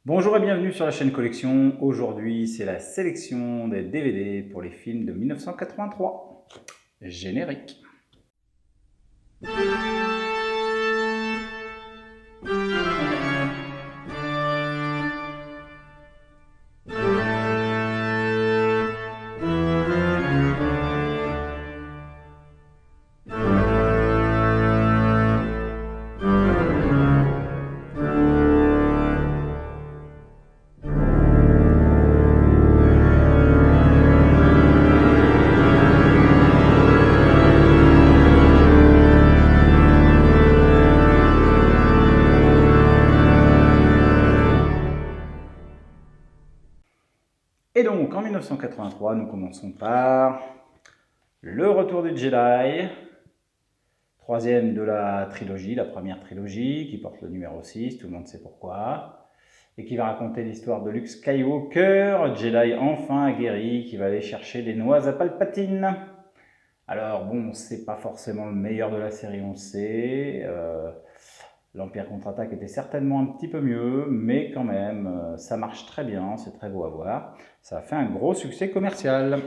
Bonjour et bienvenue sur la chaîne Collection. Aujourd'hui, c'est la sélection des DVD pour les films de 1983. Générique. Et donc, en 1983, nous commençons par Le Retour du Jedi, troisième de la trilogie, la première trilogie, qui porte le numéro 6, tout le monde sait pourquoi, et qui va raconter l'histoire de Luke Skywalker, Jedi enfin aguerri, qui va aller chercher les noix à Palpatine. Alors bon, c'est pas forcément le meilleur de la série, on le sait. L'Empire contre-attaque était certainement un petit peu mieux, mais quand même, ça marche très bien, c'est très beau à voir. Ça a fait un gros succès commercial.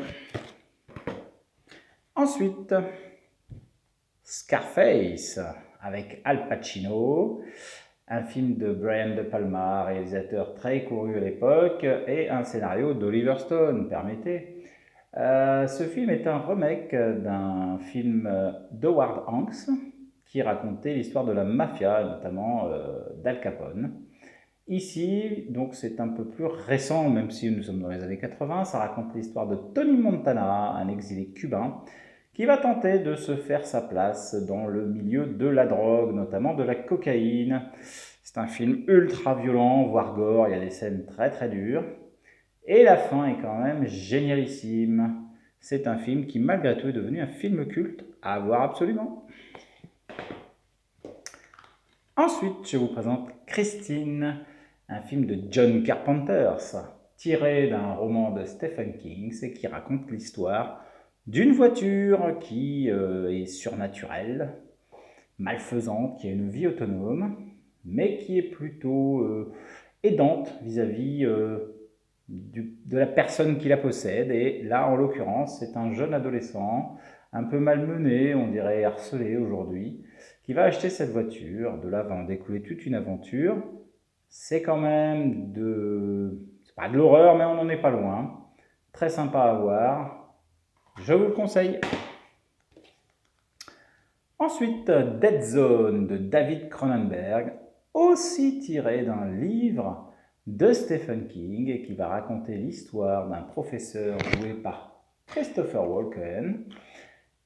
Ensuite, Scarface, avec Al Pacino, un film de Brian De Palma, réalisateur très couru à l'époque, et un scénario d'Oliver Stone, permettez. Ce film est un remake d'un film d'Howard Hanks, qui racontait l'histoire de la mafia, notamment d'Al Capone. Ici, donc c'est un peu plus récent, même si nous sommes dans les années 80, ça raconte l'histoire de Tony Montana, un exilé cubain, qui va tenter de se faire sa place dans le milieu de la drogue, notamment de la cocaïne. C'est un film ultra violent, voire gore, il y a des scènes très très dures. Et la fin est quand même génialissime. C'est un film qui malgré tout est devenu un film culte à voir absolument. Ensuite, je vous présente Christine, un film de John Carpenter, tiré d'un roman de Stephen King, et qui raconte l'histoire d'une voiture qui est surnaturelle, malfaisante, qui a une vie autonome, mais qui est plutôt aidante vis-à-vis de la personne qui la possède. Et là, en l'occurrence, c'est un jeune adolescent, un peu malmené, on dirait harcelé aujourd'hui, qui va acheter cette voiture. De là va en découler toute une aventure. C'est quand même c'est pas de l'horreur, mais on n'en est pas loin. Très sympa à voir. Je vous le conseille. Ensuite, Dead Zone de David Cronenberg, aussi tiré d'un livre de Stephen King et qui va raconter l'histoire d'un professeur joué par Christopher Walken,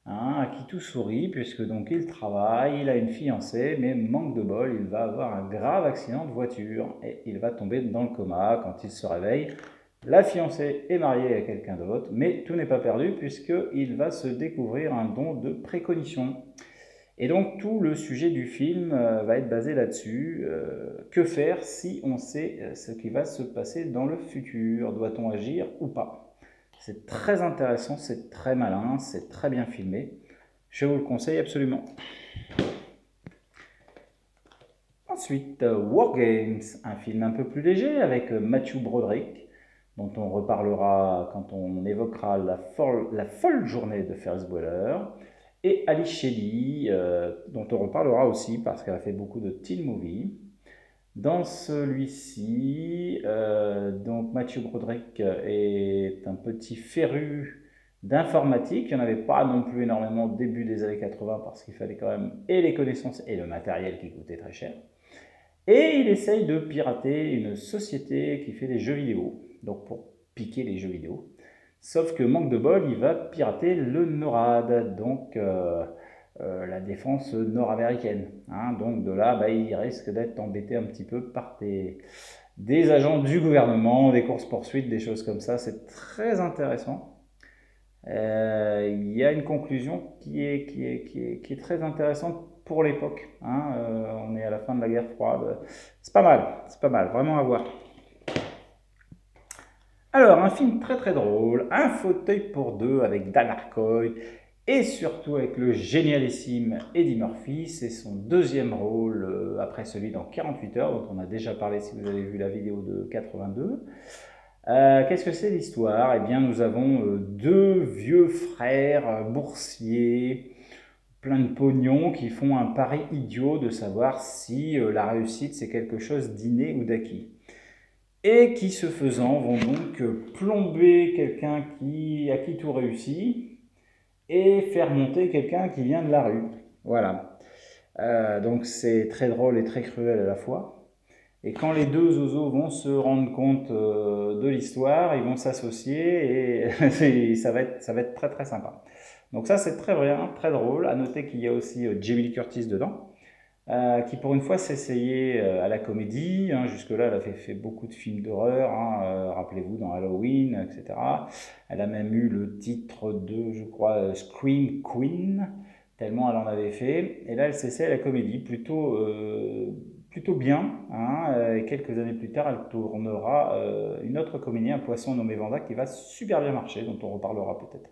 à qui tout sourit puisque donc il travaille, il a une fiancée, mais manque de bol, il va avoir un grave accident de voiture et il va tomber dans le coma. Quand il se réveille, la fiancée est mariée à quelqu'un d'autre, mais tout n'est pas perdu puisqu'il va se découvrir un don de précognition. Et donc tout le sujet du film va être basé là-dessus. Que faire si on sait ce qui va se passer dans le futur? Doit-on agir ou pas? C'est très intéressant, c'est très malin, c'est très bien filmé. Je vous le conseille absolument. Ensuite, War Games, un film un peu plus léger avec Matthew Broderick, dont on reparlera quand on évoquera la folle journée de Ferris Bueller, et Ali Sheedy, dont on reparlera aussi parce qu'elle a fait beaucoup de teen movies. Dans celui-ci, donc Matthew Broderick est un petit féru d'informatique. Il n'y en avait pas non plus énormément au début des années 80 parce qu'il fallait quand même et les connaissances et le matériel qui coûtait très cher. Et il essaye de pirater une société qui fait des jeux vidéo, donc pour piquer les jeux vidéo. Sauf que manque de bol, il va pirater le NORAD, donc la défense nord-américaine. Donc de là, il risque d'être embêté un petit peu par des agents du gouvernement, des courses-poursuites, des choses comme ça. C'est très intéressant. Il y a une conclusion qui est très intéressante pour l'époque. On est à la fin de la guerre froide. C'est pas mal, vraiment à voir. Alors, un film très très drôle, Un fauteuil pour deux avec Dan Aykroyd et surtout avec le génialissime Eddie Murphy. C'est son deuxième rôle après celui dans 48 heures, dont on a déjà parlé si vous avez vu la vidéo de 82. Qu'est-ce que c'est l'histoire? Eh bien, nous avons deux vieux frères boursiers, plein de pognon, qui font un pari idiot de savoir si la réussite c'est quelque chose d'inné ou d'acquis. Et qui, ce faisant, vont donc plomber quelqu'un à qui tout réussit et faire monter quelqu'un qui vient de la rue. Voilà. Donc c'est très drôle et très cruel à la fois. Et quand les deux zozos vont se rendre compte de l'histoire, ils vont s'associer et ça va être très très sympa. Donc ça c'est très bien, très drôle. À noter qu'il y a aussi Jamie Lee Curtis dedans, qui pour une fois s'essayait à la comédie. Hein. Jusque-là, elle a fait beaucoup de films d'horreur, hein, rappelez-vous, dans Halloween, etc. Elle a même eu le titre de, je crois, Scream Queen, tellement elle en avait fait. Et là, elle s'essaie à la comédie, plutôt bien. Hein. Et quelques années plus tard, elle tournera une autre comédie, Un poisson nommé Vanda, qui va super bien marcher, dont on reparlera peut-être.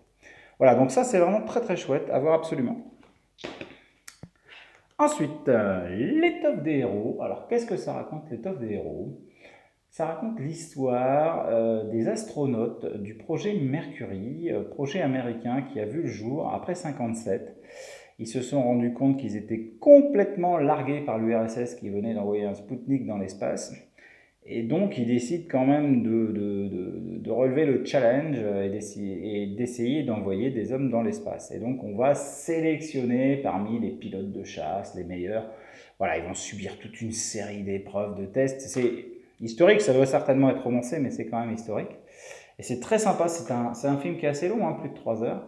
Voilà, donc ça, c'est vraiment très très chouette, à voir absolument. Ensuite, l'étoffe des héros. Alors, qu'est-ce que ça raconte, l'étoffe des héros? Ça raconte l'histoire des astronautes du projet Mercury, projet américain qui a vu le jour après 57. Ils se sont rendus compte qu'ils étaient complètement largués par l'URSS qui venait d'envoyer un Spoutnik dans l'espace. Et donc, ils décident quand même de relever le challenge et d'essayer d'envoyer des hommes dans l'espace. Et donc, on va sélectionner parmi les pilotes de chasse, les meilleurs. Voilà, ils vont subir toute une série d'épreuves, de tests. C'est historique, ça doit certainement être romancé, mais c'est quand même historique. Et c'est très sympa, c'est un film qui est assez long, hein, plus de 3 heures.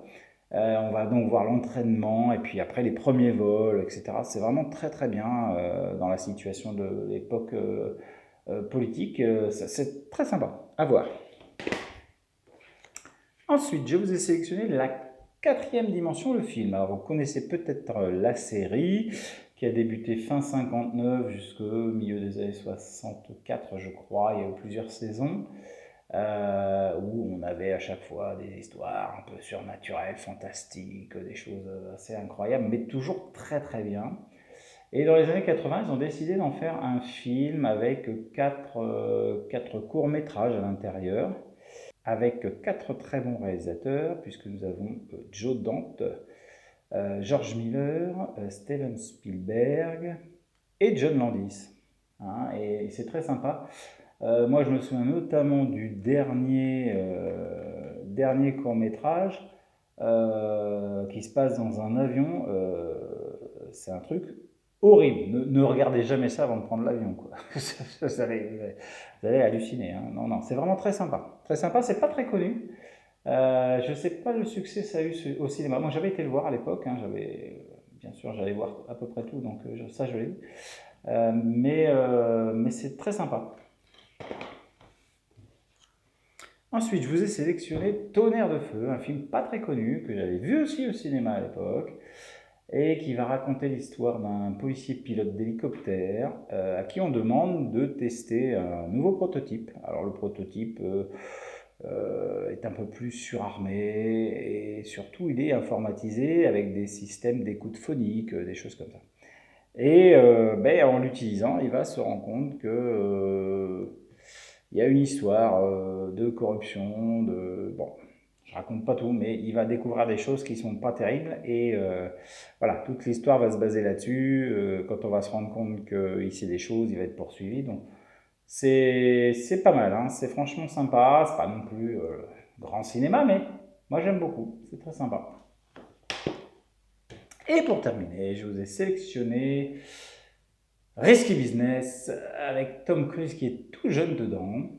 On va donc voir l'entraînement et puis après les premiers vols, etc. C'est vraiment très très bien dans la situation de l'époque politique. C'est très sympa à voir. Ensuite, je vous ai sélectionné la quatrième dimension, le film. Alors, vous connaissez peut-être la série qui a débuté fin 59 jusqu'au milieu des années 64, je crois. Il y a eu plusieurs saisons où on avait à chaque fois des histoires un peu surnaturelles, fantastiques, des choses assez incroyables, mais toujours très très bien. Et dans les années 80, ils ont décidé d'en faire un film avec quatre courts-métrages à l'intérieur, avec quatre très bons réalisateurs, puisque nous avons Joe Dante, George Miller, Steven Spielberg et John Landis. Hein, et c'est très sympa. Moi, je me souviens notamment du dernier court-métrage qui se passe dans un avion. C'est un truc horrible. Ne regardez jamais ça avant de prendre l'avion, quoi. Vous allez halluciner. Hein. Non, non, c'est vraiment très sympa. Très sympa, c'est pas très connu. Je sais pas le succès ça a eu au cinéma. Moi, j'avais été le voir à l'époque. Hein. Bien sûr, j'allais voir à peu près tout, donc ça, je l'ai vu. Mais c'est très sympa. Ensuite, je vous ai sélectionné Tonnerre de feu, un film pas très connu, que j'avais vu aussi au cinéma à l'époque, et qui va raconter l'histoire d'un policier pilote d'hélicoptère à qui on demande de tester un nouveau prototype. Alors le prototype est un peu plus surarmé et surtout il est informatisé avec des systèmes d'écoute phonique, des choses comme ça. Et en l'utilisant, il va se rendre compte que il y a une histoire de corruption, bon, je raconte pas tout, mais il va découvrir des choses qui sont pas terribles et voilà, toute l'histoire va se baser là-dessus. Quand on va se rendre compte qu'il sait des choses, il va être poursuivi. Donc c'est pas mal, hein, c'est franchement sympa. C'est pas non plus grand cinéma, mais moi j'aime beaucoup. C'est très sympa. Et pour terminer, je vous ai sélectionné Risky Business avec Tom Cruise qui est tout jeune dedans.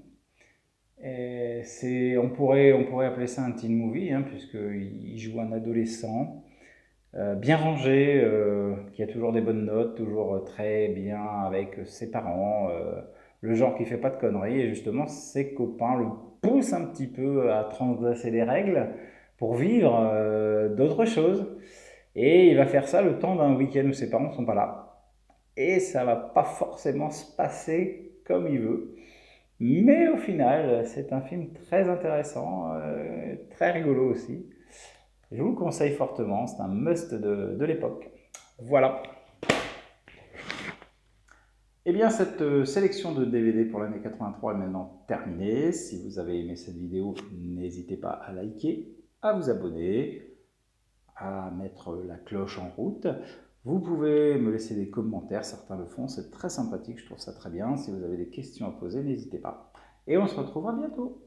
On pourrait appeler ça un teen movie, hein, puisqu'il joue un adolescent bien rangé, qui a toujours des bonnes notes, toujours très bien avec ses parents, le genre qui fait pas de conneries, et justement ses copains le poussent un petit peu à transgresser les règles pour vivre d'autres choses. Et il va faire ça le temps d'un week-end où ses parents ne sont pas là. Et ça va pas forcément se passer comme il veut. Mais au final, c'est un film très intéressant, très rigolo aussi. Je vous le conseille fortement, c'est un must de l'époque. Voilà. Eh bien, cette sélection de DVD pour l'année 83 est maintenant terminée. Si vous avez aimé cette vidéo, n'hésitez pas à liker, à vous abonner, à mettre la cloche en route. Vous pouvez me laisser des commentaires, certains le font, c'est très sympathique, je trouve ça très bien. Si vous avez des questions à poser, n'hésitez pas. Et on se retrouvera bientôt.